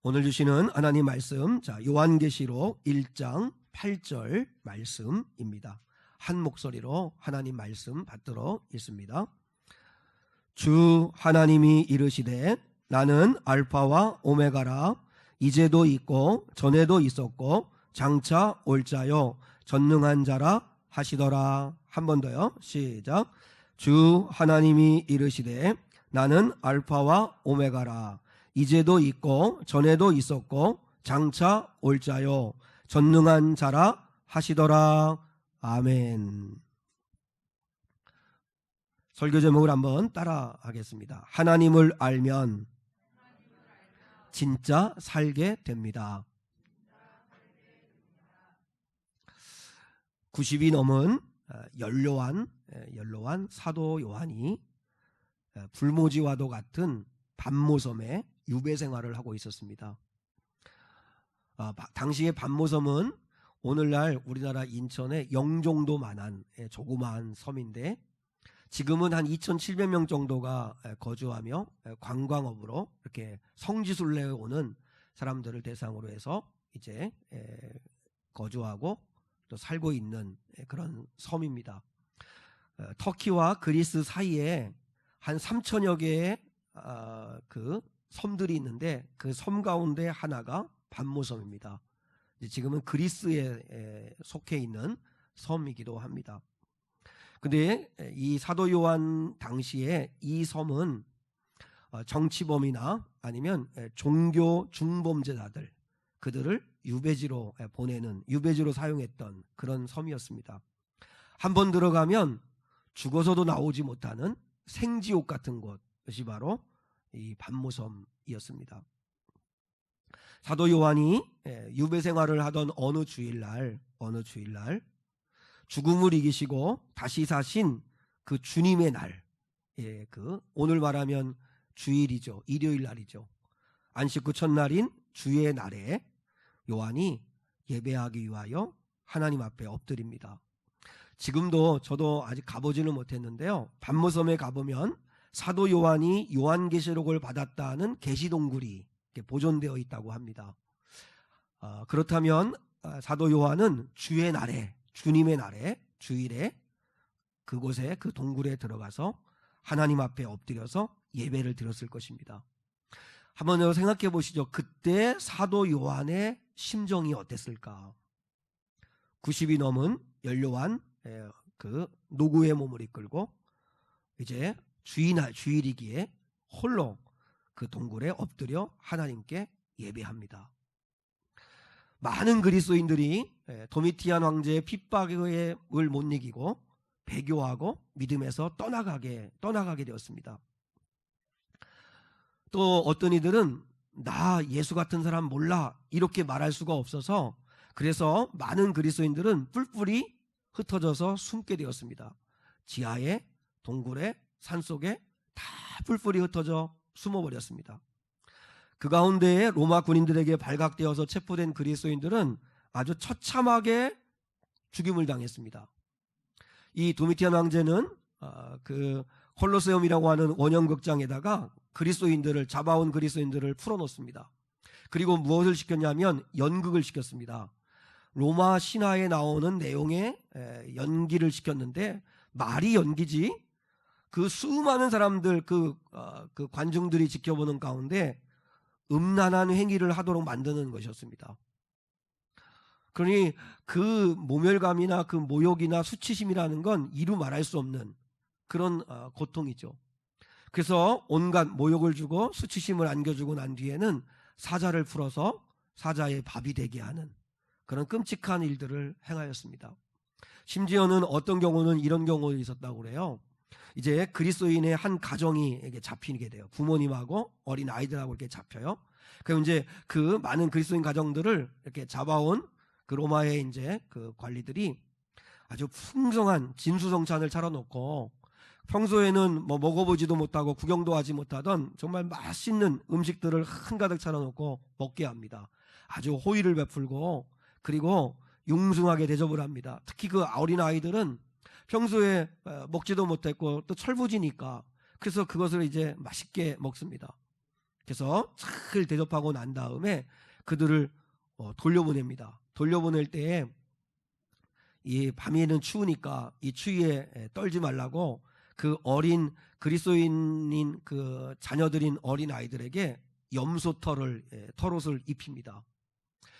오늘 주시는 하나님 말씀, 요한계시록 1장 8절 말씀입니다. 한 목소리로 하나님 말씀 받들어 있습니다. 주 하나님이 이르시되 나는 알파와 오메가라. 이제도 있고 전에도 있었고 장차 올 자요 전능한 자라 하시더라. 한 번 더요. 시작. 주 하나님이 이르시되 나는 알파와 오메가라. 이제도 있고 전에도 있었고 장차 올 자요 전능한 자라 하시더라. 아멘. 설교 제목을 한번 따라 하겠습니다. 하나님을 알면 진짜 살게 됩니다. 90이 넘은 연로한 사도 요한이 불모지와도 같은 반모섬에 유배 생활을 하고 있었습니다. 당시의 반모섬은 오늘날 우리나라 인천에 영종도만한 조그마한 섬인데 지금은 한 2,700명 정도가 거주하며 관광업으로 이렇게 성지순례에 오는 사람들을 대상으로 해서 이제 거주하고 또 살고 있는 그런 섬입니다. 터키와 그리스 사이에 한 3,000여 개의 그 섬들이 있는데 그 섬 가운데 하나가 반모섬입니다. 지금은 그리스에 속해 있는 섬이기도 합니다. 근데 이 사도 요한 당시에 이 섬은 정치범이나 아니면 종교 중범죄자들, 그들을 유배지로 보내는, 유배지로 사용했던 그런 섬이었습니다. 한번 들어가면 죽어서도 나오지 못하는 생지옥 같은 곳이 바로 이 반모섬이었습니다. 사도 요한이 유배 생활을 하던 어느 주일날 죽음을 이기시고 다시 사신 그 주님의 날, 그 오늘 말하면 주일이죠. 일요일 날이죠. 안식 후 첫날인 주의 날에 요한이 예배하기 위하여 하나님 앞에 엎드립니다. 지금도 저도 아직 가보지는 못했는데요. 반모섬에 가보면 사도 요한이 요한계시록을 받았다는 계시동굴이 보존되어 있다고 합니다. 그렇다면 사도 요한은 주의 날에, 주님의 날에, 주일에 그곳에, 그 동굴에 들어가서 하나님 앞에 엎드려서 예배를 드렸을 것입니다. 한번 생각해 보시죠. 그때 사도 요한의 심정이 어땠을까? 90이 넘은 연로한 그 노구의 몸을 이끌고 이제 주일이기에 홀로 그 동굴에 엎드려 하나님께 예배합니다. 많은 그리스도인들이 도미티안 황제의 핍박을 못 이기고 배교하고 믿음에서 떠나가게 되었습니다. 또 어떤 이들은 나 예수 같은 사람 몰라 이렇게 말할 수가 없어서 그래서 많은 그리스도인들은 뿔뿔이 흩어져서 숨게 되었습니다. 지하에, 동굴에, 산속에 다 뿔뿔이 흩어져 숨어버렸습니다. 그 가운데에 로마 군인들에게 발각되어서 체포된 그리스도인들은 아주 처참하게 죽임을 당했습니다. 이 도미티안 황제는 그 콜로세움이라고 하는 원형극장에다가 잡아온 그리스도인들을 풀어놓습니다. 그리고 무엇을 시켰냐면 연극을 시켰습니다. 로마 신화에 나오는 내용의 연기를 시켰는데 말이 연기지 그 수많은 사람들 그 관중들이 지켜보는 가운데 음란한 행위를 하도록 만드는 것이었습니다. 그러니 그 모멸감이나 그 모욕이나 수치심이라는 건 이루 말할 수 없는 그런 고통이죠. 그래서 온갖 모욕을 주고 수치심을 안겨주고 난 뒤에는 사자를 풀어서 사자의 밥이 되게 하는 그런 끔찍한 일들을 행하였습니다. 심지어는 어떤 경우는 이런 경우도 있었다고 그래요. 이제 그리스도인의 한 가정이 잡히게 돼요. 부모님하고 어린 아이들하고 이렇게 잡혀요. 그럼 이제 그 많은 그리스도인 가정들을 이렇게 잡아온 그 로마의 이제 그 관리들이 아주 풍성한 진수성찬을 차려놓고 평소에는 뭐 먹어보지도 못하고 구경도 하지 못하던 정말 맛있는 음식들을 한가득 차려놓고 먹게 합니다. 아주 호의를 베풀고 그리고 융숭하게 대접을 합니다. 특히 그 어린 아이들은 평소에 먹지도 못했고 또 철부지니까 그래서 그것을 이제 맛있게 먹습니다. 그래서 잘 대접하고 난 다음에 그들을 돌려보냅니다. 돌려보낼 때에 이 밤에는 추우니까 이 추위에 떨지 말라고 그 어린 그리스도인인 그 자녀들인 어린 아이들에게 염소 털옷을 입힙니다.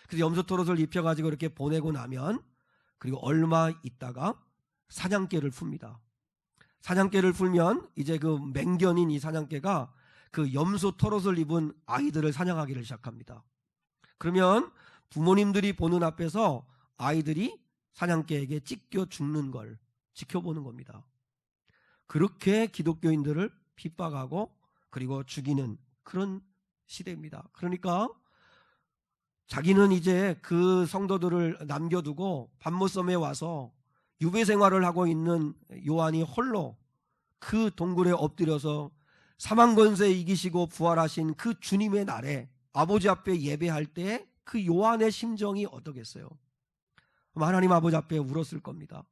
그래서 염소 털옷을 입혀가지고 이렇게 보내고 나면 그리고 얼마 있다가 사냥개를 풉니다. 사냥개를 풀면 이제 그 맹견인 이 사냥개가 그 염소 털옷을 입은 아이들을 사냥하기를 시작합니다. 그러면 부모님들이 보는 앞에서 아이들이 사냥개에게 찢겨 죽는 걸 지켜보는 겁니다. 그렇게 기독교인들을 핍박하고 그리고 죽이는 그런 시대입니다. 그러니까 자기는 이제 그 성도들을 남겨두고 밤모섬에 와서 유배 생활을 하고 있는 요한이 홀로 그 동굴에 엎드려서 사망 권세 이기시고 부활하신 그 주님의 날에 아버지 앞에 예배할 때 그 요한의 심정이 어떠겠어요? 하나님 아버지 앞에 울었을 겁니다.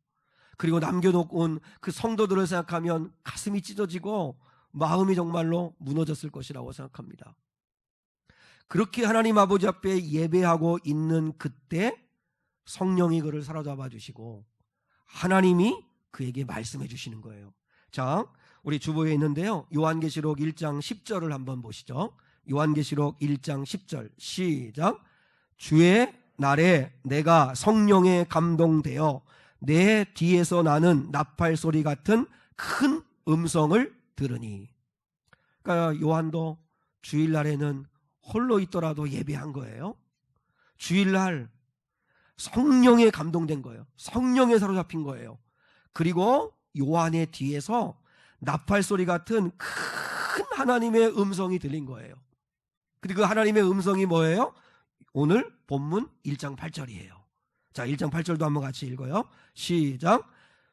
그리고 남겨놓고 온 그 성도들을 생각하면 가슴이 찢어지고 마음이 정말로 무너졌을 것이라고 생각합니다. 그렇게 하나님 아버지 앞에 예배하고 있는 그때 성령이 그를 사로잡아 주시고 하나님이 그에게 말씀해 주시는 거예요. 자, 우리 주보에 있는데요. 요한계시록 1장 10절을 한번 보시죠. 요한계시록 1장 10절 시작. 주의 날에 내가 성령에 감동되어 내 뒤에서 나는 나팔 소리 같은 큰 음성을 들으니. 그러니까 요한도 주일날에는 홀로 있더라도 예배한 거예요. 주일날 성령에 감동된 거예요. 성령에 사로잡힌 거예요. 그리고 요한의 뒤에서 나팔 소리 같은 큰 하나님의 음성이 들린 거예요. 그리고 그 하나님의 음성이 뭐예요? 오늘 본문 1장 8절이에요. 자, 1장 8절도 한번 같이 읽어요. 시작.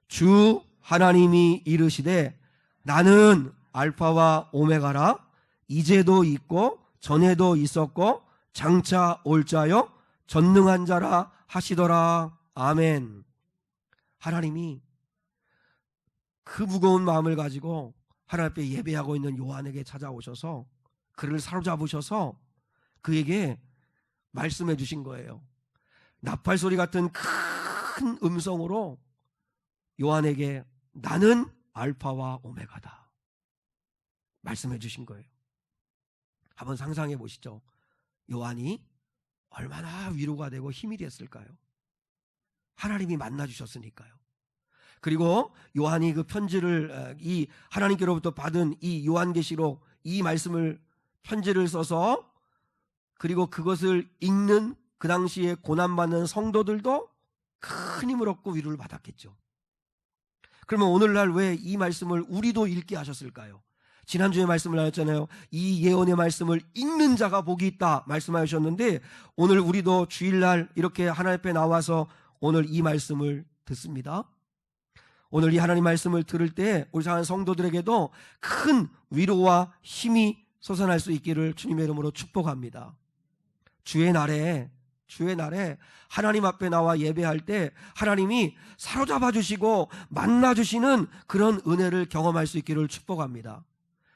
주 하나님이 이르시되 나는 알파와 오메가라. 이제도 있고 전에도 있었고 장차 올 자요 전능한 자라 하시더라. 아멘. 하나님이 그 무거운 마음을 가지고 하나님 앞에 예배하고 있는 요한에게 찾아오셔서 그를 사로잡으셔서 그에게 말씀해 주신 거예요. 나팔 소리 같은 큰 음성으로 요한에게 나는 알파와 오메가다 말씀해 주신 거예요. 한번 상상해 보시죠. 요한이 얼마나 위로가 되고 힘이 됐을까요? 하나님이 만나 주셨으니까요. 그리고 요한이 그 편지를 이 하나님께로부터 받은 이 요한계시록 이 말씀을 편지를 써서 그리고 그것을 읽는 그 당시에 고난받는 성도들도 큰 힘을 얻고 위로를 받았겠죠. 그러면 오늘날 왜 이 말씀을 우리도 읽게 하셨을까요? 지난주에 말씀을 하셨잖아요. 이 예언의 말씀을 읽는 자가 복이 있다 말씀하셨는데 오늘 우리도 주일날 이렇게 하나님 앞에 나와서 오늘 이 말씀을 듣습니다. 오늘 이 하나님 말씀을 들을 때 우리 사랑하는 성도들에게도 큰 위로와 힘이 솟아날 수 있기를 주님의 이름으로 축복합니다. 주의 날에 하나님 앞에 나와 예배할 때 하나님이 사로잡아 주시고 만나 주시는 그런 은혜를 경험할 수 있기를 축복합니다.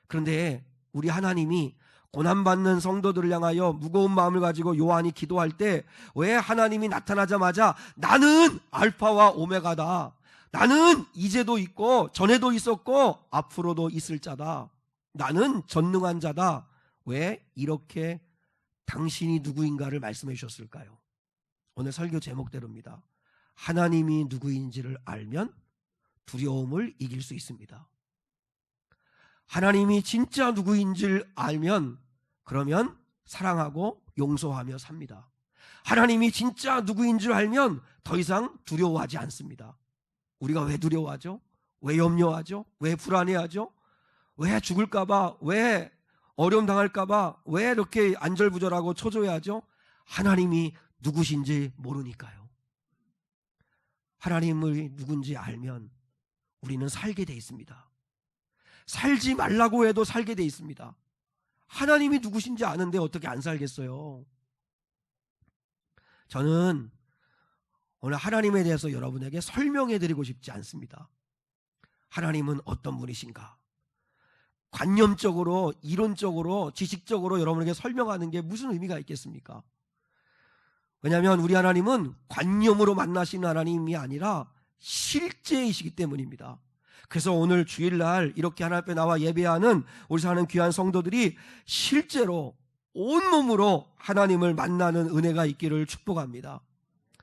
그런데 우리 하나님이 고난받는 성도들을 향하여 무거운 마음을 가지고 요한이 기도할 때 왜 하나님이 나타나자마자 나는 알파와 오메가다, 나는 이제도 있고 전에도 있었고 앞으로도 있을 자다, 나는 전능한 자다, 왜 이렇게 당신이 누구인가를 말씀해 주셨을까요? 오늘 설교 제목대로입니다. 하나님이 누구인지를 알면 두려움을 이길 수 있습니다. 하나님이 진짜 누구인지를 알면 그러면 사랑하고 용서하며 삽니다. 하나님이 진짜 누구인 줄 알면 더 이상 두려워하지 않습니다. 우리가 왜 두려워하죠? 왜 염려하죠? 왜 불안해하죠? 왜 죽을까봐, 왜 어려움 당할까봐, 왜 이렇게 안절부절하고 초조해하죠? 하나님이 누구신지 모르니까요. 하나님을 누군지 알면 우리는 살게 돼 있습니다. 살지 말라고 해도 살게 돼 있습니다. 하나님이 누구신지 아는데 어떻게 안 살겠어요? 저는 오늘 하나님에 대해서 여러분에게 설명해 드리고 싶지 않습니다. 하나님은 어떤 분이신가? 관념적으로, 이론적으로, 지식적으로 여러분에게 설명하는 게 무슨 의미가 있겠습니까? 왜냐하면 우리 하나님은 관념으로 만나시는 하나님이 아니라 실제이시기 때문입니다. 그래서 오늘 주일날 이렇게 하나님 앞에 나와 예배하는 우리 사는 귀한 성도들이 실제로 온몸으로 하나님을 만나는 은혜가 있기를 축복합니다.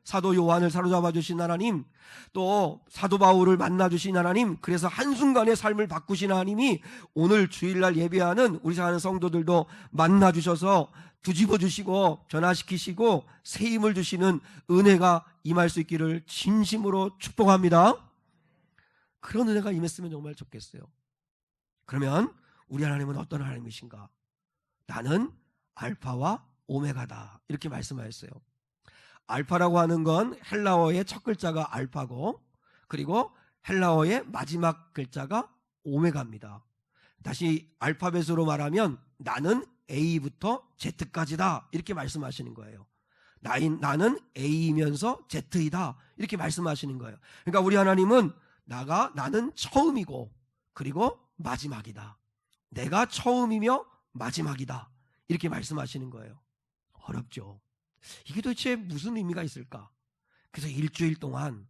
사도 요한을 사로잡아 주신 하나님, 또 사도 바울을 만나 주신 하나님, 그래서 한순간에 삶을 바꾸신 하나님이 오늘 주일날 예배하는 우리 사는 성도들도 만나 주셔서 뒤집어 주시고 변화시키시고 새 힘을 주시는 은혜가 임할 수 있기를 진심으로 축복합니다. 그런 은혜가 임했으면 정말 좋겠어요. 그러면 우리 하나님은 어떤 하나님이신가? 나는 알파와 오메가다, 이렇게 말씀하셨어요. 알파라고 하는 건 헬라어의 첫 글자가 알파고, 그리고 헬라어의 마지막 글자가 오메가입니다. 다시 알파벳으로 말하면 나는 A부터 Z까지다, 이렇게 말씀하시는 거예요. 나는 A이면서 Z이다, 이렇게 말씀하시는 거예요. 그러니까 우리 하나님은 나는 처음이고 그리고 마지막이다. 내가 처음이며 마지막이다, 이렇게 말씀하시는 거예요. 어렵죠. 이게 도대체 무슨 의미가 있을까? 그래서 일주일 동안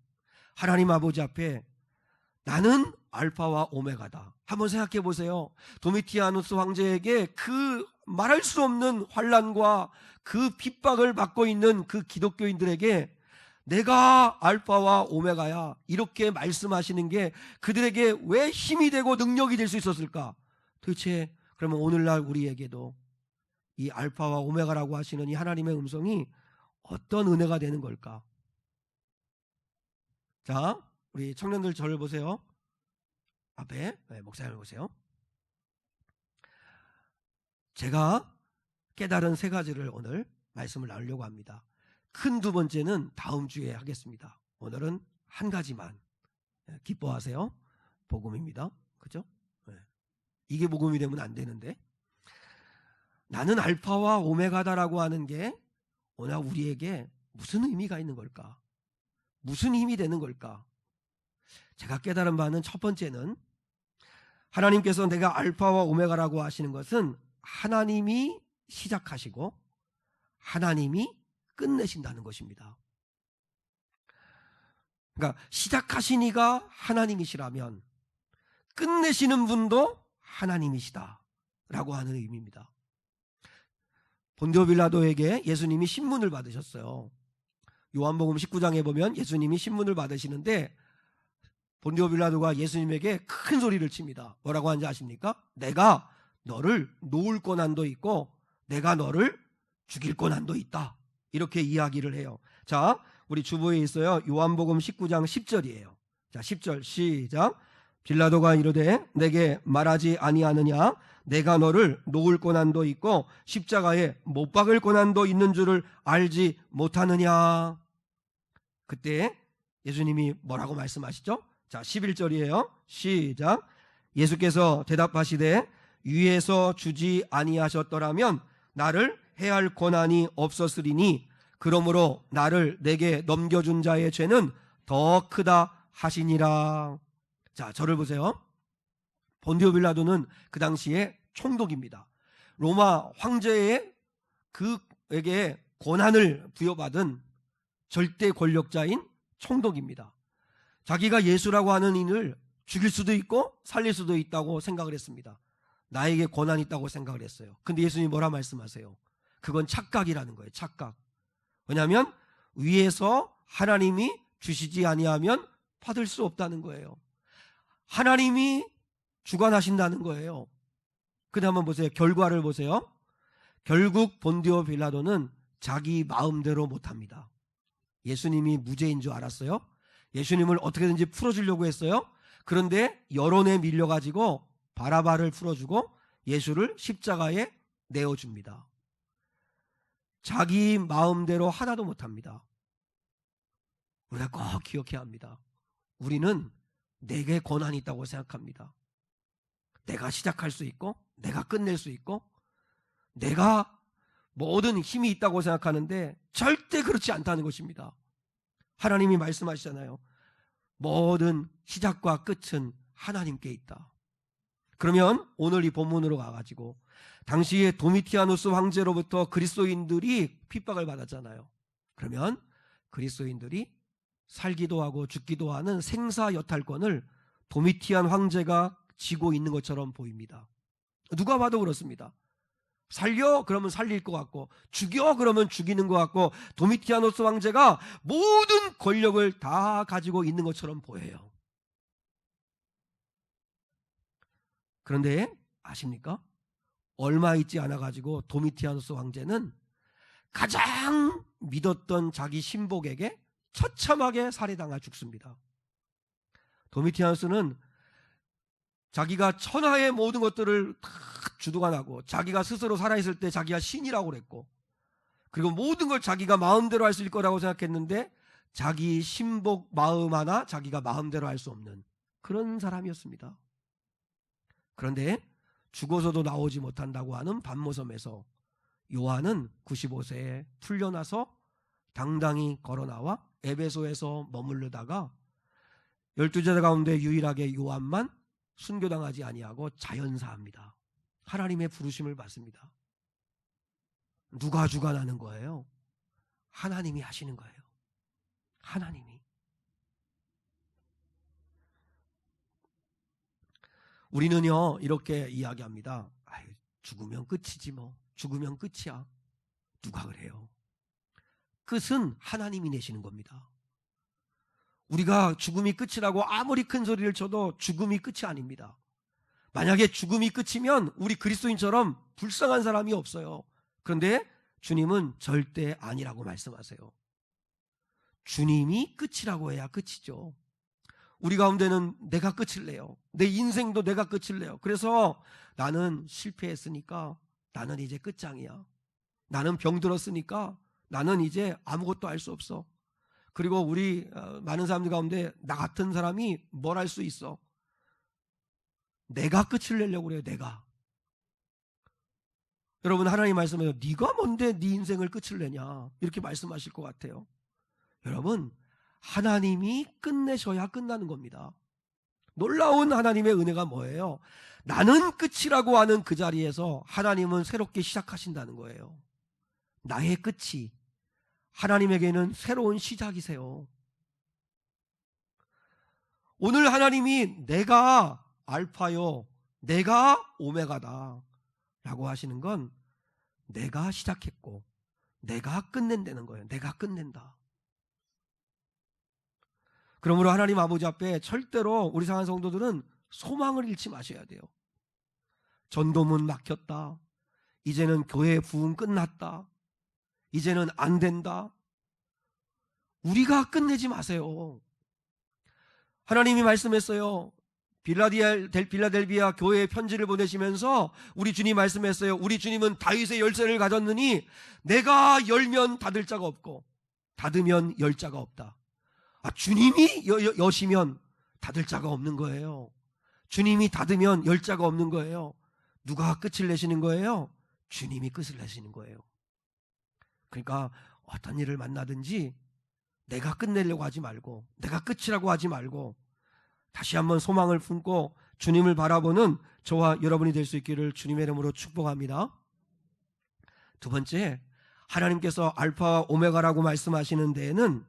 하나님 아버지 앞에 나는 알파와 오메가다. 한번 생각해 보세요. 도미티아누스 황제에게 그 말할 수 없는 환난과 그 핍박을 받고 있는 그 기독교인들에게 내가 알파와 오메가야, 이렇게 말씀하시는 게 그들에게 왜 힘이 되고 능력이 될 수 있었을까? 도대체 그러면 오늘날 우리에게도 이 알파와 오메가라고 하시는 이 하나님의 음성이 어떤 은혜가 되는 걸까? 자, 우리 청년들 저를 보세요. 앞에 목사님을 보세요. 제가 깨달은 세 가지를 오늘 말씀을 나누려고 합니다. 큰 두 번째는 다음 주에 하겠습니다. 오늘은 한 가지만. 기뻐하세요. 복음입니다. 그죠? 이게 복음이 되면 안 되는데, 나는 알파와 오메가다라고 하는 게 오늘 우리에게 무슨 의미가 있는 걸까? 무슨 힘이 되는 걸까? 제가 깨달은 바는 첫 번째는, 하나님께서 내가 알파와 오메가라고 하시는 것은 하나님이 시작하시고 하나님이 끝내신다는 것입니다. 그러니까 시작하신 이가 하나님이시라면 끝내시는 분도 하나님이시다라고 하는 의미입니다. 본디오 빌라도에게 예수님이 신문을 받으셨어요. 요한복음 19장에 보면 예수님이 신문을 받으시는데 본디오 빌라도가 예수님에게 큰 소리를 칩니다. 뭐라고 하는지 아십니까? 내가 너를 놓을 권한도 있고 내가 너를 죽일 권한도 있다, 이렇게 이야기를 해요. 자, 우리 주보에 있어요. 요한복음 19장 10절이에요. 자, 10절 시작. 빌라도가 이르되 내게 말하지 아니하느냐? 내가 너를 놓을 권한도 있고 십자가에 못 박을 권한도 있는 줄을 알지 못하느냐? 그때 예수님이 뭐라고 말씀하시죠? 자, 11절이에요. 시작. 예수께서 대답하시되 위에서 주지 아니하셨더라면 나를 해할 권한이 없었으리니 그러므로 나를 내게 넘겨준 자의 죄는 더 크다 하시니라. 자, 저를 보세요. 본디오 빌라도는 그 당시에 총독입니다. 로마 황제의 그에게 권한을 부여받은 절대 권력자인 총독입니다. 자기가 예수라고 하는 인을 죽일 수도 있고 살릴 수도 있다고 생각을 했습니다. 나에게 권한이 있다고 생각을 했어요. 근데 예수님이 뭐라 말씀하세요? 그건 착각이라는 거예요. 착각. 왜냐하면 위에서 하나님이 주시지 아니하면 받을 수 없다는 거예요. 하나님이 주관하신다는 거예요. 근데 한번 보세요. 결과를 보세요. 결국 본디오 빌라도는 자기 마음대로 못합니다. 예수님이 무죄인 줄 알았어요. 예수님을 어떻게든지 풀어주려고 했어요. 그런데 여론에 밀려가지고 바라바를 풀어주고 예수를 십자가에 내어줍니다. 자기 마음대로 하나도 못합니다. 우리가 꼭 기억해야 합니다. 우리는 내게 권한이 있다고 생각합니다. 내가 시작할 수 있고 내가 끝낼 수 있고 내가 모든 힘이 있다고 생각하는데 절대 그렇지 않다는 것입니다. 하나님이 말씀하시잖아요. 모든 시작과 끝은 하나님께 있다. 그러면 오늘 이 본문으로 가가지고 당시에 도미티아누스 황제로부터 그리스도인들이 핍박을 받았잖아요. 그러면 그리스도인들이 살기도 하고 죽기도 하는 생사여탈권을 도미티안 황제가 쥐고 있는 것처럼 보입니다. 누가 봐도 그렇습니다. 살려? 그러면 살릴 것 같고, 죽여? 그러면 죽이는 것 같고, 도미티아누스 황제가 모든 권력을 다 가지고 있는 것처럼 보여요. 그런데 아십니까? 얼마 있지 않아가지고 도미티아누스 황제는 가장 믿었던 자기 신복에게 처참하게 살해당하 죽습니다. 도미티아누스는 자기가 천하의 모든 것들을 다 주도하고 자기가 스스로 살아있을 때 자기가 신이라고 그랬고, 그리고 모든 걸 자기가 마음대로 할 수 있을 거라고 생각했는데 자기 신복 마음 하나 자기가 마음대로 할 수 없는 그런 사람이었습니다. 그런데 죽어서도 나오지 못한다고 하는 반모섬에서 요한은 95세에 풀려나서 당당히 걸어나와 에베소에서 머무르다가 12제자 가운데 유일하게 요한만 순교당하지 아니하고 자연사합니다. 하나님의 부르심을 받습니다. 누가 주관하는 거예요? 하나님이 하시는 거예요. 하나님이. 우리는요 이렇게 이야기합니다. 죽으면 끝이지 뭐. 죽으면 끝이야. 누가 그래요? 끝은 하나님이 내시는 겁니다. 우리가 죽음이 끝이라고 아무리 큰 소리를 쳐도 죽음이 끝이 아닙니다. 만약에 죽음이 끝이면 우리 그리스도인처럼 불쌍한 사람이 없어요. 그런데 주님은 절대 아니라고 말씀하세요. 주님이 끝이라고 해야 끝이죠. 우리 가운데는 내가 끝을 내요. 내 인생도 내가 끝을 내요. 그래서 나는 실패했으니까 나는 이제 끝장이야. 나는 병들었으니까 나는 이제 아무것도 할 수 없어. 그리고 우리 많은 사람들 가운데 나 같은 사람이 뭘 할 수 있어? 내가 끝을 내려고 그래요. 내가. 여러분 하나님 말씀해요. 네가 뭔데 네 인생을 끝을 내냐 이렇게 말씀하실 것 같아요. 여러분 하나님이 끝내셔야 끝나는 겁니다. 놀라운 하나님의 은혜가 뭐예요? 나는 끝이라고 하는 그 자리에서 하나님은 새롭게 시작하신다는 거예요. 나의 끝이 하나님에게는 새로운 시작이세요. 오늘 하나님이 내가 알파요, 내가 오메가다 라고 하시는 건 내가 시작했고 내가 끝낸다는 거예요. 내가 끝낸다. 그러므로 하나님 아버지 앞에 절대로 우리 사랑하는 성도들은 소망을 잃지 마셔야 돼요. 전도문 막혔다. 이제는 교회 부흥 끝났다. 이제는 안 된다. 우리가 끝내지 마세요. 하나님이 말씀했어요. 빌라델비아 교회에 편지를 보내시면서 우리 주님 말씀했어요. 우리 주님은 다윗의 열쇠를 가졌느니 내가 열면 닫을 자가 없고 닫으면 열 자가 없다. 주님이 여시면 닫을 자가 없는 거예요. 주님이 닫으면 열 자가 없는 거예요. 누가 끝을 내시는 거예요? 주님이 끝을 내시는 거예요. 그러니까 어떤 일을 만나든지 내가 끝내려고 하지 말고 내가 끝이라고 하지 말고 다시 한번 소망을 품고 주님을 바라보는 저와 여러분이 될 수 있기를 주님의 이름으로 축복합니다. 두 번째, 하나님께서 알파와 오메가라고 말씀하시는 데에는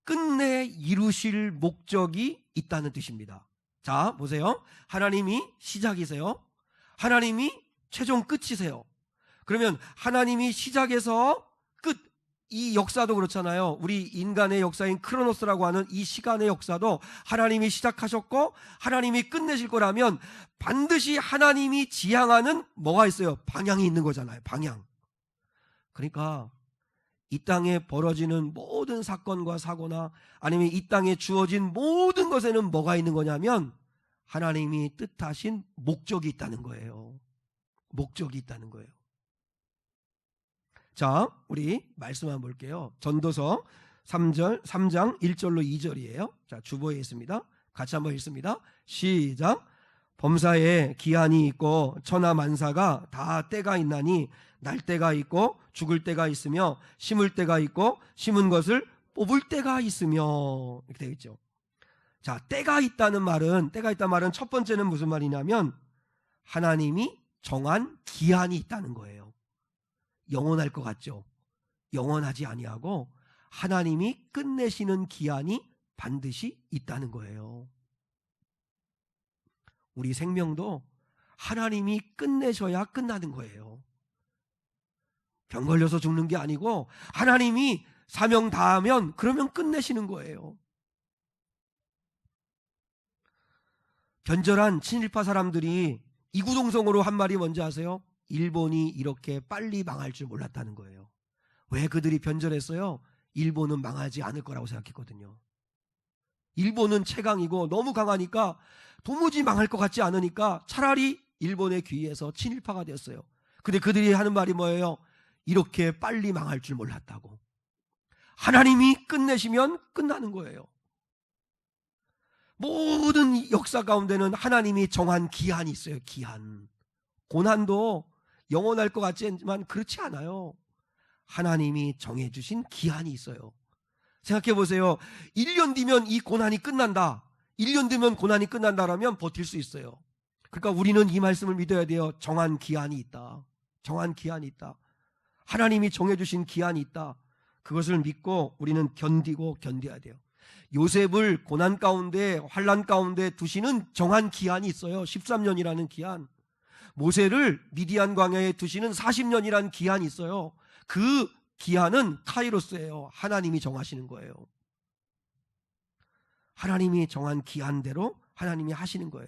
끝내 이루실 목적이 있다는 뜻입니다. 자, 보세요. 하나님이 시작이세요. 하나님이 최종 끝이세요. 그러면 하나님이 시작에서 끝, 이 역사도 그렇잖아요. 우리 인간의 역사인 크로노스라고 하는 이 시간의 역사도 하나님이 시작하셨고 하나님이 끝내실 거라면 반드시 하나님이 지향하는 뭐가 있어요? 방향이 있는 거잖아요. 방향. 그러니까 이 땅에 벌어지는 모든 사건과 사고나 아니면 이 땅에 주어진 모든 것에는 뭐가 있는 거냐면 하나님이 뜻하신 목적이 있다는 거예요. 목적이 있다는 거예요. 자, 우리 말씀 한번 볼게요. 전도서 3장 1절로 2절이에요. 자, 주보에 있습니다. 같이 한번 읽습니다. 시작. 범사에 기한이 있고 천하 만사가 다 때가 있나니 날 때가 있고 죽을 때가 있으며 심을 때가 있고 심은 것을 뽑을 때가 있으며 이렇게 되어 있죠. 자, 때가 있다는 말은 첫 번째는 무슨 말이냐면 하나님이 정한 기한이 있다는 거예요. 영원할 것 같죠? 영원하지 아니하고 하나님이 끝내시는 기한이 반드시 있다는 거예요. 우리 생명도 하나님이 끝내셔야 끝나는 거예요. 병 걸려서 죽는 게 아니고 하나님이 사명 다하면 그러면 끝내시는 거예요. 변절한 친일파 사람들이 이구동성으로 한 말이 뭔지 아세요? 일본이 이렇게 빨리 망할 줄 몰랐다는 거예요. 왜 그들이 변절했어요? 일본은 망하지 않을 거라고 생각했거든요. 일본은 최강이고 너무 강하니까 도무지 망할 것 같지 않으니까 차라리 일본의 귀에서 친일파가 되었어요. 근데 그들이 하는 말이 뭐예요? 이렇게 빨리 망할 줄 몰랐다고. 하나님이 끝내시면 끝나는 거예요. 모든 역사 가운데는 하나님이 정한 기한이 있어요. 기한. 고난도 영원할 것 같지만 그렇지 않아요. 하나님이 정해주신 기한이 있어요. 생각해 보세요. 1년 뒤면 이 고난이 끝난다. 1년 뒤면 고난이 끝난다라면 버틸 수 있어요. 그러니까 우리는 이 말씀을 믿어야 돼요. 정한 기한이 있다. 정한 기한이 있다. 하나님이 정해주신 기한이 있다. 그것을 믿고 우리는 견뎌야 돼요. 요셉을 고난 가운데 환난 가운데 두시는 정한 기한이 있어요. 13년이라는 기한. 모세를 미디안 광야에 두시는 40년이라는 기한이 있어요. 그 기한은 카이로스예요. 하나님이 정하시는 거예요. 하나님이 정한 기한대로 하나님이 하시는 거예요.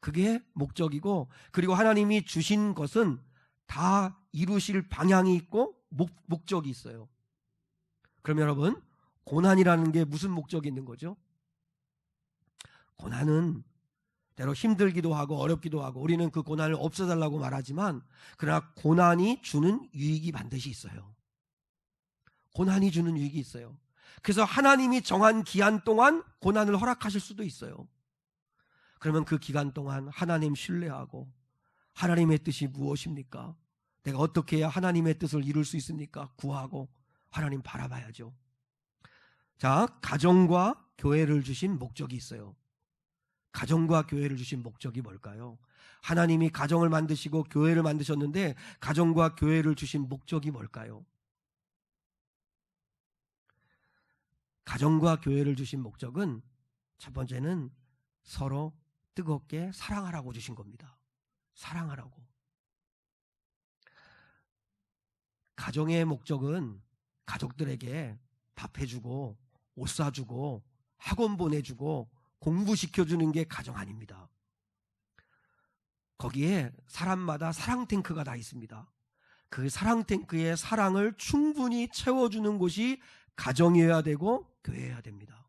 그게 목적이고, 그리고 하나님이 주신 것은 다 이루실 방향이 있고 목적이 있어요. 그럼 여러분, 고난이라는 게 무슨 목적이 있는 거죠? 고난은 때로 힘들기도 하고 어렵기도 하고 우리는 그 고난을 없애달라고 말하지만, 그러나 고난이 주는 유익이 반드시 있어요. 고난이 주는 유익이 있어요. 그래서 하나님이 정한 기한 동안 고난을 허락하실 수도 있어요. 그러면 그 기간 동안 하나님 신뢰하고, 하나님의 뜻이 무엇입니까? 내가 어떻게 해야 하나님의 뜻을 이룰 수 있습니까? 구하고 하나님 바라봐야죠. 자, 가정과 교회를 주신 목적이 있어요. 가정과 교회를 주신 목적이 뭘까요? 하나님이 가정을 만드시고 교회를 만드셨는데 가정과 교회를 주신 목적이 뭘까요? 가정과 교회를 주신 목적은 첫 번째는 서로 뜨겁게 사랑하라고 주신 겁니다. 사랑하라고. 가정의 목적은 가족들에게 밥 해주고 옷 사주고 학원 보내주고 공부시켜주는 게 가정 아닙니다. 거기에 사람마다 사랑 탱크가 다 있습니다. 그 사랑 탱크의 사랑을 충분히 채워주는 곳이 가정이어야 되고 교회여야 됩니다.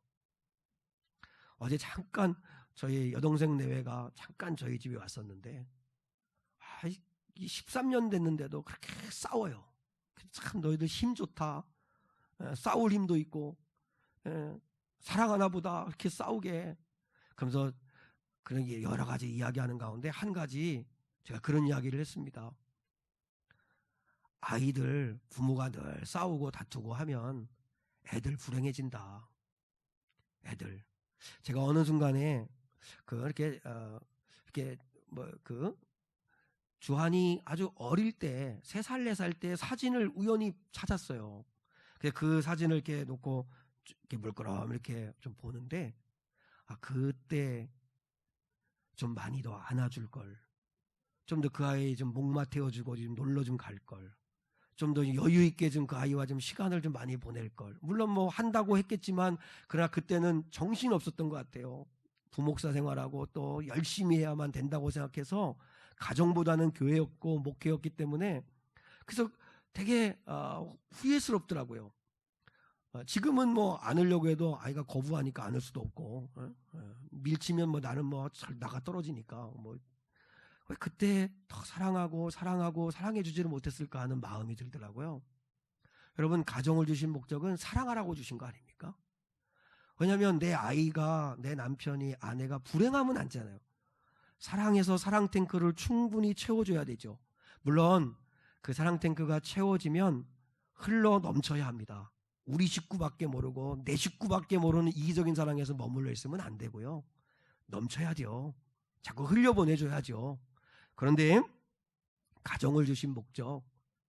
어제 잠깐 저희 여동생 내외가 잠깐 저희 집에 왔었는데, 13년 됐는데도 그렇게 싸워요. 참 너희들 힘 좋다. 싸울 힘도 있고 사랑하나 보다 이렇게 싸우게. 그러면서 그런 여러 가지 이야기하는 가운데 한 가지 제가 그런 이야기를 했습니다. 아이들 부모가 늘 싸우고 다투고 하면 애들 불행해진다. 애들. 제가 어느 순간에 이렇게 주한이 아주 어릴 때 3살 4살 때 사진을 우연히 찾았어요. 그 사진을 이렇게 놓고 이렇게 물끄럼 이렇게 좀 보는데, 그때 좀 많이 더 안아줄 걸, 좀 더 그 아이 좀 목마 태워주고 좀 놀러 좀 갈 걸, 좀 더 여유 있게 좀 그 아이와 좀 시간을 좀 많이 보낼 걸. 물론 뭐 한다고 했겠지만 그러나 그때는 정신 없었던 것 같아요. 부목사 생활하고 또 열심히 해야만 된다고 생각해서 가정보다는 교회였고 목회였기 때문에, 그래서 되게 후회스럽더라고요. 지금은 뭐 안으려고 해도 아이가 거부하니까 안을 수도 없고, 밀치면 뭐 나는 뭐 나가 떨어지니까 뭐 왜 그때 더 사랑하고 사랑해 주지를 못했을까 하는 마음이 들더라고요. 여러분, 가정을 주신 목적은 사랑하라고 주신 거 아닙니까? 왜냐하면 내 아이가, 내 남편이, 아내가 불행하면 안 되잖아요. 사랑해서 사랑 탱크를 충분히 채워줘야 되죠. 물론 그 사랑 탱크가 채워지면 흘러 넘쳐야 합니다. 우리 식구밖에 모르고 내 식구밖에 모르는 이기적인 사랑에서 머물러 있으면 안 되고요. 넘쳐야죠. 자꾸 흘려보내줘야죠. 그런데 가정을 주신 목적,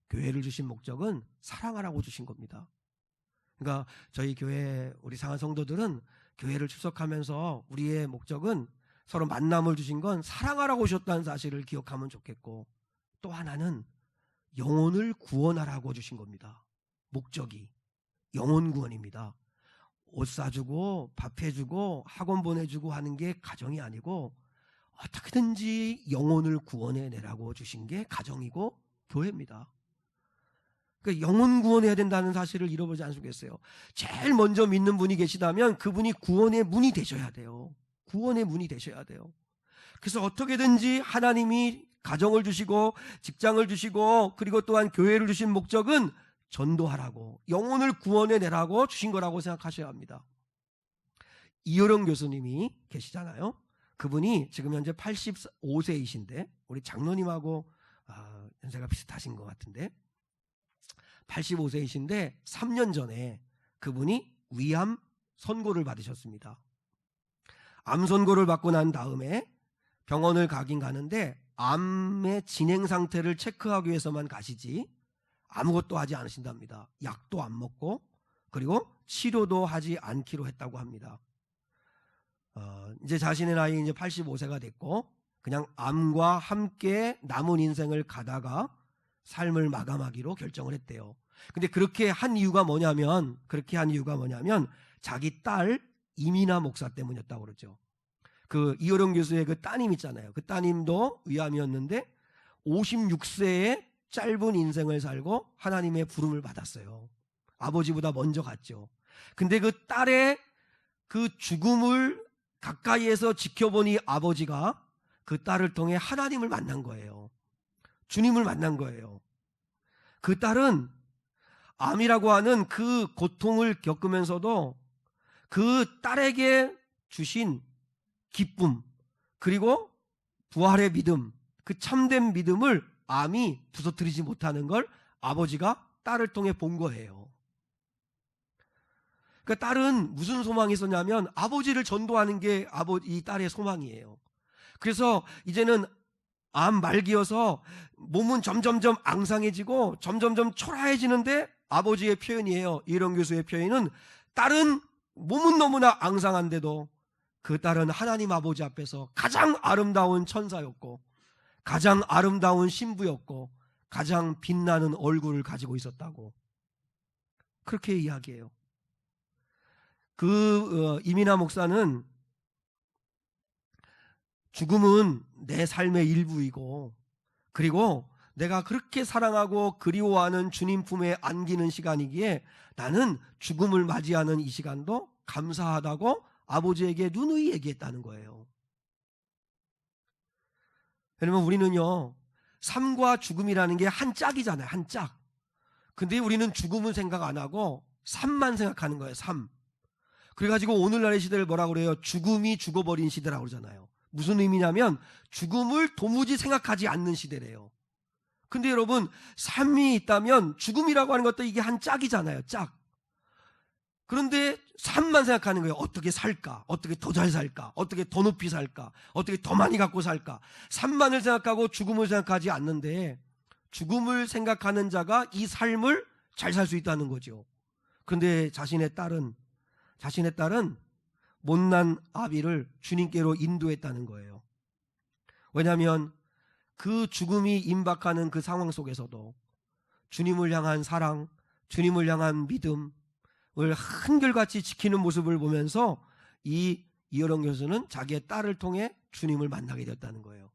교회를 주신 목적은 사랑하라고 주신 겁니다. 그러니까 저희 교회 우리 상한 성도들은 교회를 출석하면서 우리의 목적은 서로 만남을 주신 건 사랑하라고 주셨다는 사실을 기억하면 좋겠고, 또 하나는 영혼을 구원하라고 주신 겁니다. 목적이 영혼 구원입니다. 옷 사주고 밥 해주고 학원 보내주고 하는 게 가정이 아니고 어떻게든지 영혼을 구원해내라고 주신 게 가정이고 교회입니다. 그러니까 영혼 구원해야 된다는 사실을 잃어버리지 않으시겠어요? 제일 먼저 믿는 분이 계시다면 그분이 구원의 문이 되셔야 돼요. 구원의 문이 되셔야 돼요. 그래서 어떻게든지 하나님이 가정을 주시고 직장을 주시고 그리고 또한 교회를 주신 목적은 전도하라고, 영혼을 구원해내라고 주신 거라고 생각하셔야 합니다. 이효령 교수님이 계시잖아요. 그분이 지금 현재 85세이신데 우리 장로님하고 연세가 비슷하신 것 같은데 85세이신데 3년 전에 그분이 위암 선고를 받으셨습니다. 암 선고를 받고 난 다음에 병원을 가긴 가는데 암의 진행 상태를 체크하기 위해서만 가시지 아무것도 하지 않으신답니다. 약도 안 먹고 그리고 치료도 하지 않기로 했다고 합니다. 이제 자신의 나이 이제 85세가 됐고 그냥 암과 함께 남은 인생을 가다가 삶을 마감하기로 결정을 했대요. 근데 그렇게 한 이유가 뭐냐면 자기 딸 이민아 목사 때문이었다고 그러죠. 그 이효령 교수의 그 따님 있잖아요. 그 따님도 위암이었는데 56세에 짧은 인생을 살고 하나님의 부름을 받았어요. 아버지보다 먼저 갔죠. 근데 그 딸의 그 죽음을 가까이에서 지켜보니 아버지가 그 딸을 통해 하나님을 만난 거예요. 주님을 만난 거예요. 그 딸은 암이라고 하는 그 고통을 겪으면서도 그 딸에게 주신 기쁨 그리고 부활의 믿음, 그 참된 믿음을 암이 부서뜨리지 못하는 걸 아버지가 딸을 통해 본 거예요. 그러니까 딸은 무슨 소망이 있었냐면 아버지를 전도하는 게 이 딸의 소망이에요. 그래서 이제는 암 말기여서 몸은 점점점 앙상해지고 점점점 초라해지는데 아버지의 표현이에요. 이런 교수의 표현은 딸은 몸은 너무나 앙상한데도 그 딸은 하나님 아버지 앞에서 가장 아름다운 천사였고 가장 아름다운 신부였고 가장 빛나는 얼굴을 가지고 있었다고 그렇게 이야기해요. 이민아 목사는 죽음은 내 삶의 일부이고 그리고 내가 그렇게 사랑하고 그리워하는 주님 품에 안기는 시간이기에 나는 죽음을 맞이하는 이 시간도 감사하다고 아버지에게 누누이 얘기했다는 거예요. 왜냐면 우리는요, 삶과 죽음이라는 게 한 짝이잖아요. 한 짝. 근데 우리는 죽음은 생각 안 하고 삶만 생각하는 거예요. 삶. 그래가지고 오늘날의 시대를 뭐라고 그래요? 죽음이 죽어버린 시대라고 그러잖아요. 무슨 의미냐면 죽음을 도무지 생각하지 않는 시대래요. 근데 여러분, 삶이 있다면 죽음이라고 하는 것도 이게 한 짝이잖아요. 짝. 그런데 삶만 생각하는 거예요. 어떻게 살까? 어떻게 더 잘 살까? 어떻게 더 높이 살까? 어떻게 더 많이 갖고 살까? 삶만을 생각하고 죽음을 생각하지 않는데 죽음을 생각하는 자가 이 삶을 잘 살 수 있다는 거죠. 그런데 자신의 딸은 못난 아비를 주님께로 인도했다는 거예요. 왜냐하면 그 죽음이 임박하는 그 상황 속에서도 주님을 향한 사랑, 주님을 향한 믿음을 한결같이 지키는 모습을 보면서 이효령 교수는 자기의 딸을 통해 주님을 만나게 되었다는 거예요.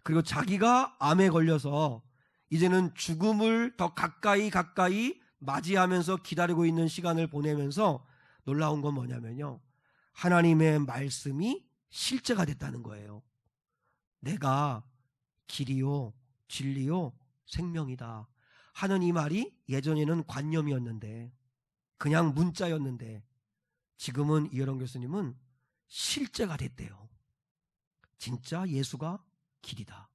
그리고 자기가 암에 걸려서 이제는 죽음을 더 가까이 맞이하면서 기다리고 있는 시간을 보내면서 놀라운 건 뭐냐면요, 하나님의 말씀이 실제가 됐다는 거예요. 내가 길이요 진리요 생명이다 하는 이 말이 예전에는 관념이었는데 그냥 문자였는데 지금은 이효령 교수님은 실제가 됐대요. 진짜 예수가 길이다,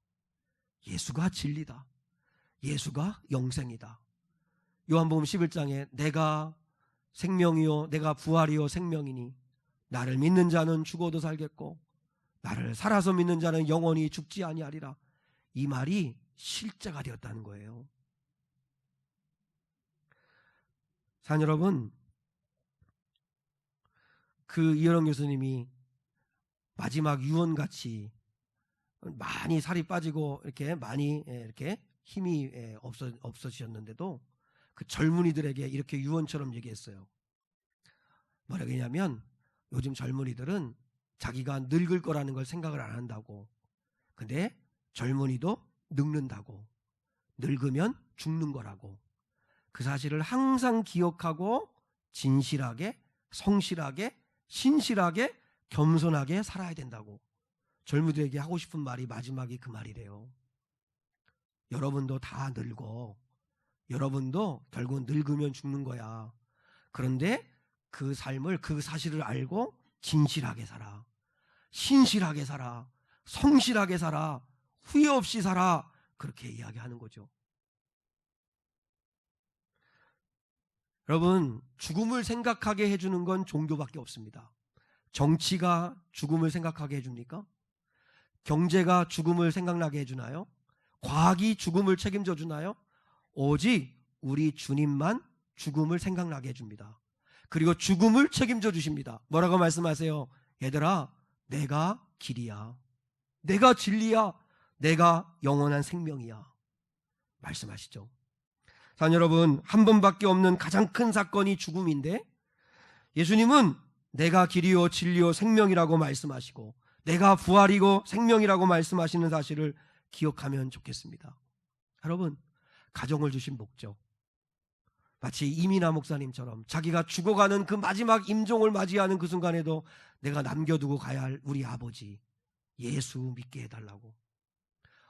예수가 진리다, 예수가 영생이다. 요한복음 11장에 내가 생명이요 내가 부활이요 생명이니 나를 믿는 자는 죽어도 살겠고 나를 살아서 믿는 자는 영원히 죽지 아니하리라. 이 말이 실제가 되었다는 거예요. 사랑 여러분, 그 이현영 교수님이 마지막 유언같이 많이 살이 빠지고 이렇게 많이 이렇게 힘이 없어지셨는데도 그 젊은이들에게 이렇게 유언처럼 얘기했어요. 뭐라고 했냐면 요즘 젊은이들은 자기가 늙을 거라는 걸 생각을 안 한다고. 근데 젊은이도 늙는다고. 늙으면 죽는 거라고. 그 사실을 항상 기억하고 진실하게, 성실하게, 신실하게, 겸손하게 살아야 된다고. 젊은이들에게 하고 싶은 말이 마지막이 그 말이래요. 여러분도 다 늙어. 여러분도 결국 늙으면 죽는 거야. 그런데 그 삶을, 그 사실을 알고 진실하게 살아. 신실하게 살아. 성실하게 살아. 후회 없이 살아. 그렇게 이야기하는 거죠. 여러분, 죽음을 생각하게 해주는 건 종교밖에 없습니다. 정치가 죽음을 생각하게 해줍니까? 경제가 죽음을 생각나게 해주나요? 과학이 죽음을 책임져 주나요? 오직 우리 주님만 죽음을 생각나게 해줍니다. 그리고 죽음을 책임져 주십니다. 뭐라고 말씀하세요? 얘들아, 내가 길이야. 내가 진리야. 내가 영원한 생명이야. 말씀하시죠. 자, 여러분, 한 번밖에 없는 가장 큰 사건이 죽음인데 예수님은 내가 길이요 진리요 생명이라고 말씀하시고 내가 부활이고 생명이라고 말씀하시는 사실을 기억하면 좋겠습니다. 여러분, 가정을 주신 목적, 마치 이민아 목사님처럼 자기가 죽어가는 그 마지막 임종을 맞이하는 그 순간에도 내가 남겨두고 가야 할 우리 아버지 예수 믿게 해달라고,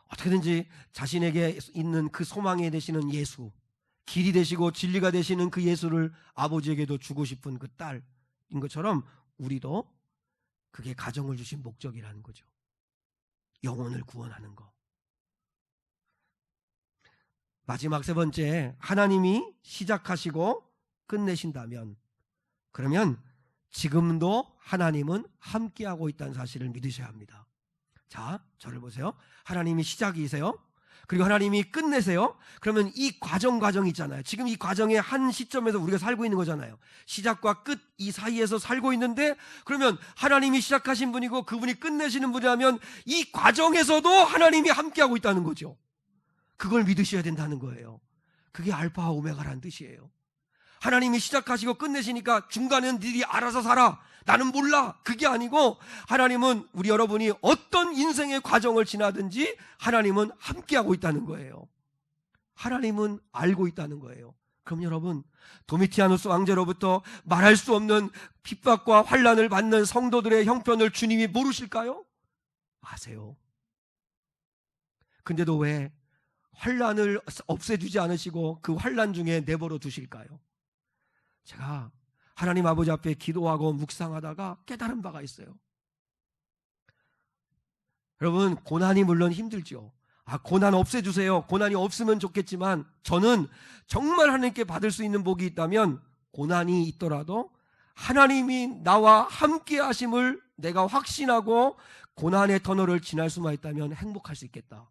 어떻게든지 자신에게 있는 그 소망이 되시는 예수, 길이 되시고 진리가 되시는 그 예수를 아버지에게도 주고 싶은 그 딸인 것처럼 우리도 그게 가정을 주신 목적이라는 거죠. 영혼을 구원하는 거. 마지막 세 번째, 하나님이 시작하시고 끝내신다면, 그러면 지금도 하나님은 함께하고 있다는 사실을 믿으셔야 합니다. 자, 저를 보세요. 하나님이 시작이세요. 그리고 하나님이 끝내세요. 그러면 이 과정 있잖아요. 지금 이 과정의 한 시점에서 우리가 살고 있는 거잖아요. 시작과 끝 이 사이에서 살고 있는데, 그러면 하나님이 시작하신 분이고 그분이 끝내시는 분이라면 이 과정에서도 하나님이 함께하고 있다는 거죠. 그걸 믿으셔야 된다는 거예요. 그게 알파와 오메가라는 뜻이에요. 하나님이 시작하시고 끝내시니까 중간에는 니들이 알아서 살아, 나는 몰라, 그게 아니고 하나님은 우리 여러분이 어떤 인생의 과정을 지나든지 하나님은 함께하고 있다는 거예요. 하나님은 알고 있다는 거예요. 그럼 여러분, 도미티아누스 왕제로부터 말할 수 없는 핍박과 환난을 받는 성도들의 형편을 주님이 모르실까요? 아세요. 근데도 왜 환난을 없애주지 않으시고 그 환난 중에 내버려 두실까요? 제가 하나님 아버지 앞에 기도하고 묵상하다가 깨달은 바가 있어요. 여러분, 고난이 물론 힘들죠. 고난 없애주세요. 고난이 없으면 좋겠지만 저는 정말 하나님께 받을 수 있는 복이 있다면 고난이 있더라도 하나님이 나와 함께 하심을 내가 확신하고 고난의 터널을 지날 수만 있다면 행복할 수 있겠다.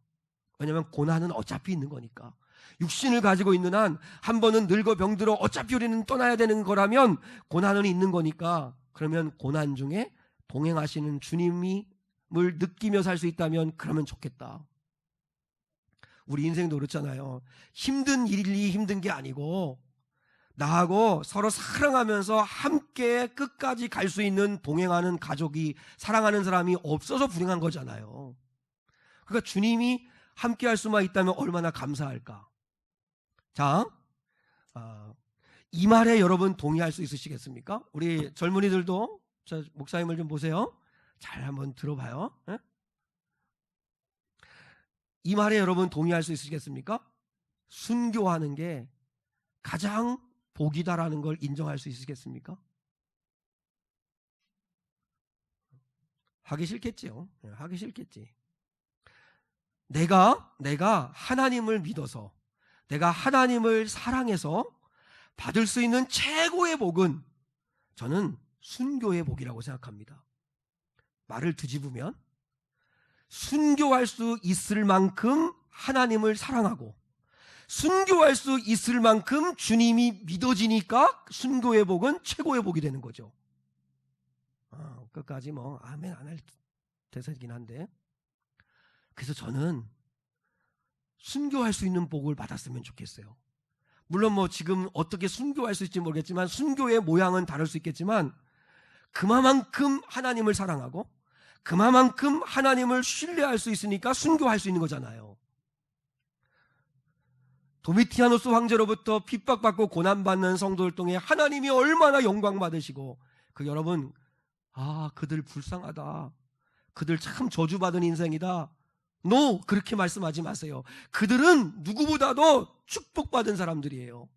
왜냐하면 고난은 어차피 있는 거니까. 육신을 가지고 있는 한, 한 번은 늙어 병들어 어차피 우리는 떠나야 되는 거라면 고난은 있는 거니까, 그러면 고난 중에 동행하시는 주님을 느끼며 살 수 있다면 그러면 좋겠다. 우리 인생도 그렇잖아요. 힘든 일이 힘든 게 아니고 나하고 서로 사랑하면서 함께 끝까지 갈 수 있는 동행하는 가족이, 사랑하는 사람이 없어서 불행한 거잖아요. 그러니까 주님이 함께 할 수만 있다면 얼마나 감사할까. 자, 이 말에 여러분 동의할 수 있으시겠습니까? 우리 젊은이들도 저 목사님을 좀 보세요. 잘 한번 들어봐요. 에? 이 말에 여러분 동의할 수 있으시겠습니까? 순교하는 게 가장 복이다라는 걸 인정할 수 있으시겠습니까? 하기 싫겠지요. 하기 싫겠지. 내가 하나님을 믿어서, 내가 하나님을 사랑해서 받을 수 있는 최고의 복은 저는 순교의 복이라고 생각합니다. 말을 뒤집으면 순교할 수 있을 만큼 하나님을 사랑하고 순교할 수 있을 만큼 주님이 믿어지니까 순교의 복은 최고의 복이 되는 거죠. 끝까지 아멘 안 할 대사이긴 한데, 그래서 저는 순교할 수 있는 복을 받았으면 좋겠어요. 물론 지금 어떻게 순교할 수 있을지 모르겠지만 순교의 모양은 다를 수 있겠지만 그만큼 하나님을 사랑하고 그만큼 하나님을 신뢰할 수 있으니까 순교할 수 있는 거잖아요. 도미티아노스 황제로부터 핍박받고 고난받는 성도들 통해 하나님이 얼마나 영광 받으시고, 여러분 그들 불쌍하다, 그들 참 저주받은 인생이다, 그렇게 말씀하지 마세요. 그들은 누구보다도 축복받은 사람들이에요.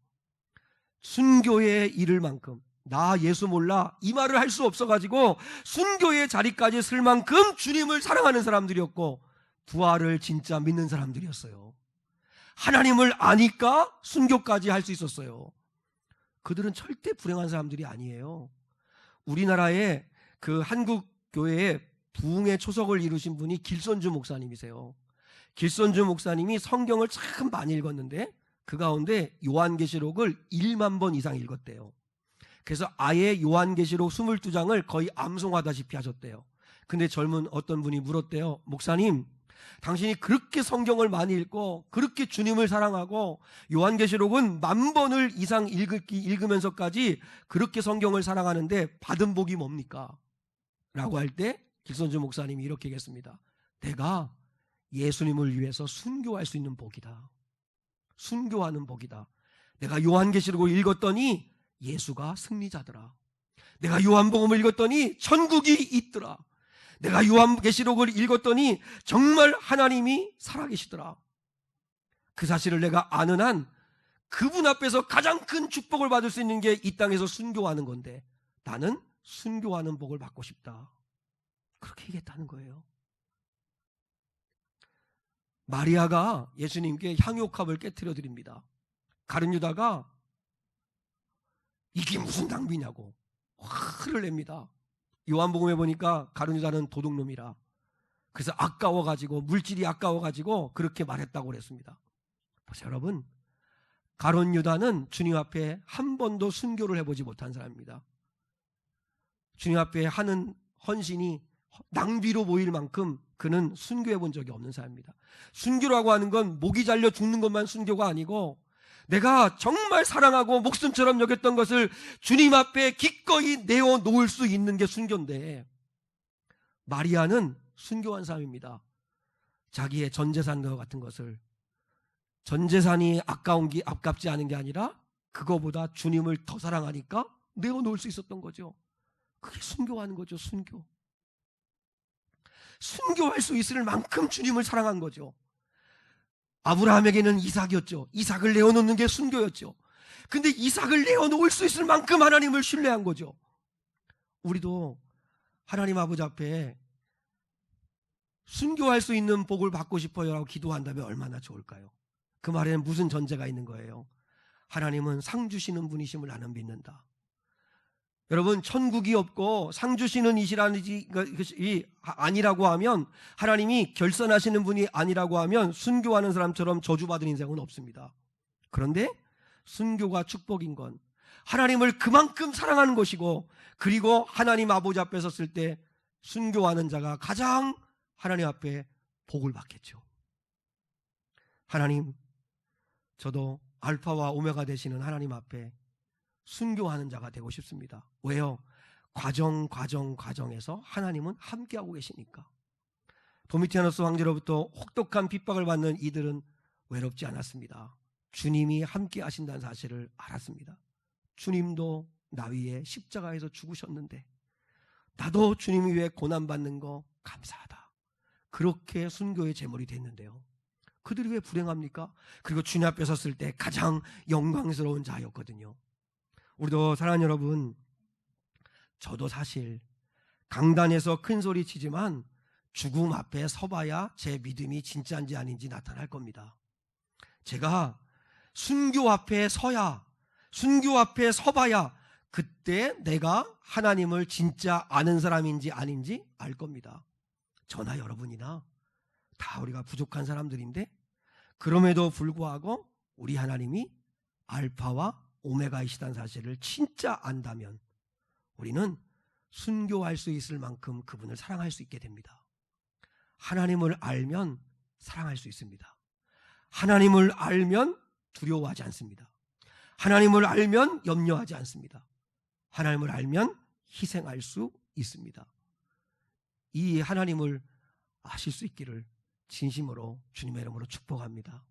순교에 이를 만큼, 나 예수 몰라 이 말을 할 수 없어가지고 순교의 자리까지 쓸 만큼 주님을 사랑하는 사람들이었고 부활을 진짜 믿는 사람들이었어요. 하나님을 아니까 순교까지 할 수 있었어요. 그들은 절대 불행한 사람들이 아니에요. 우리나라의 한국 교회에 부흥의 초석을 이루신 분이 길선주 목사님이세요. 길선주 목사님이 성경을 참 많이 읽었는데 그 가운데 요한계시록을 1만 번 이상 읽었대요. 그래서 아예 요한계시록 22장을 거의 암송하다시피 하셨대요. 근데 젊은 어떤 분이 물었대요. 목사님, 당신이 그렇게 성경을 많이 읽고 그렇게 주님을 사랑하고 요한계시록은 10,000번을 이상 읽으면서까지 그렇게 성경을 사랑하는데 받은 복이 뭡니까? 라고 할 때 길선주 목사님이 이렇게 얘기했습니다. 내가 예수님을 위해서 순교할 수 있는 복이다. 순교하는 복이다. 내가 요한계시록을 읽었더니 예수가 승리자더라. 내가 요한복음을 읽었더니 천국이 있더라. 내가 요한계시록을 읽었더니 정말 하나님이 살아계시더라. 그 사실을 내가 아는 한 그분 앞에서 가장 큰 축복을 받을 수 있는 게 이 땅에서 순교하는 건데 나는 순교하는 복을 받고 싶다. 그렇게 얘기했다는 거예요. 마리아가 예수님께 향유컵을 깨트려 드립니다. 가룟 유다가 이게 무슨 낭비냐고 화를 냅니다. 요한복음에 보니까 가룟 유다는 도둑놈이라, 그래서 아까워가지고, 물질이 아까워가지고 그렇게 말했다고 그랬습니다. 보세요 여러분, 가룟 유다는 주님 앞에 한 번도 순교를 해보지 못한 사람입니다. 주님 앞에 하는 헌신이 낭비로 보일 만큼 그는 순교해 본 적이 없는 사람입니다. 순교라고 하는 건 목이 잘려 죽는 것만 순교가 아니고 내가 정말 사랑하고 목숨처럼 여겼던 것을 주님 앞에 기꺼이 내어놓을 수 있는 게 순교인데, 마리아는 순교한 사람입니다. 자기의 전 재산과 같은 것을, 전 재산이 아깝지 않은 게 아니라 그거보다 주님을 더 사랑하니까 내어놓을 수 있었던 거죠. 그게 순교하는 거죠. 순교할 수 있을 만큼 주님을 사랑한 거죠. 아브라함에게는 이삭이었죠. 이삭을 내어놓는 게 순교였죠. 근데 이삭을 내어놓을 수 있을 만큼 하나님을 신뢰한 거죠. 우리도 하나님 아버지 앞에 순교할 수 있는 복을 받고 싶어요 라고 기도한다면 얼마나 좋을까요? 그 말에는 무슨 전제가 있는 거예요? 하나님은 상 주시는 분이심을 나는 믿는다. 여러분, 천국이 없고 상 주시는 이시라는 아니라고 하면, 하나님이 결선하시는 분이 아니라고 하면 순교하는 사람처럼 저주받은 인생은 없습니다. 그런데 순교가 축복인 건 하나님을 그만큼 사랑하는 것이고, 그리고 하나님 아버지 앞에 섰을 때 순교하는 자가 가장 하나님 앞에 복을 받겠죠. 하나님, 저도 알파와 오메가 되시는 하나님 앞에 순교하는 자가 되고 싶습니다. 왜요? 과정에서 하나님은 함께하고 계시니까. 도미티아노스 황제로부터 혹독한 핍박을 받는 이들은 외롭지 않았습니다. 주님이 함께 하신다는 사실을 알았습니다. 주님도 나 위에 십자가에서 죽으셨는데 나도 주님 위에 고난받는 거 감사하다. 그렇게 순교의 제물이 됐는데요. 그들이 왜 불행합니까? 그리고 주님 앞에 섰을 때 가장 영광스러운 자였거든요. 우리도 사랑하는 여러분, 저도 사실 강단에서 큰 소리 치지만 죽음 앞에 서봐야 제 믿음이 진짜인지 아닌지 나타날 겁니다. 제가 순교 앞에 서야 순교 앞에 서봐야 그때 내가 하나님을 진짜 아는 사람인지 아닌지 알 겁니다. 저나 여러분이나 다 우리가 부족한 사람들인데, 그럼에도 불구하고 우리 하나님이 알파와 오메가이시다는 사실을 진짜 안다면 우리는 순교할 수 있을 만큼 그분을 사랑할 수 있게 됩니다. 하나님을 알면 사랑할 수 있습니다. 하나님을 알면 두려워하지 않습니다. 하나님을 알면 염려하지 않습니다. 하나님을 알면 희생할 수 있습니다. 이 하나님을 아실 수 있기를 진심으로 주님의 이름으로 축복합니다.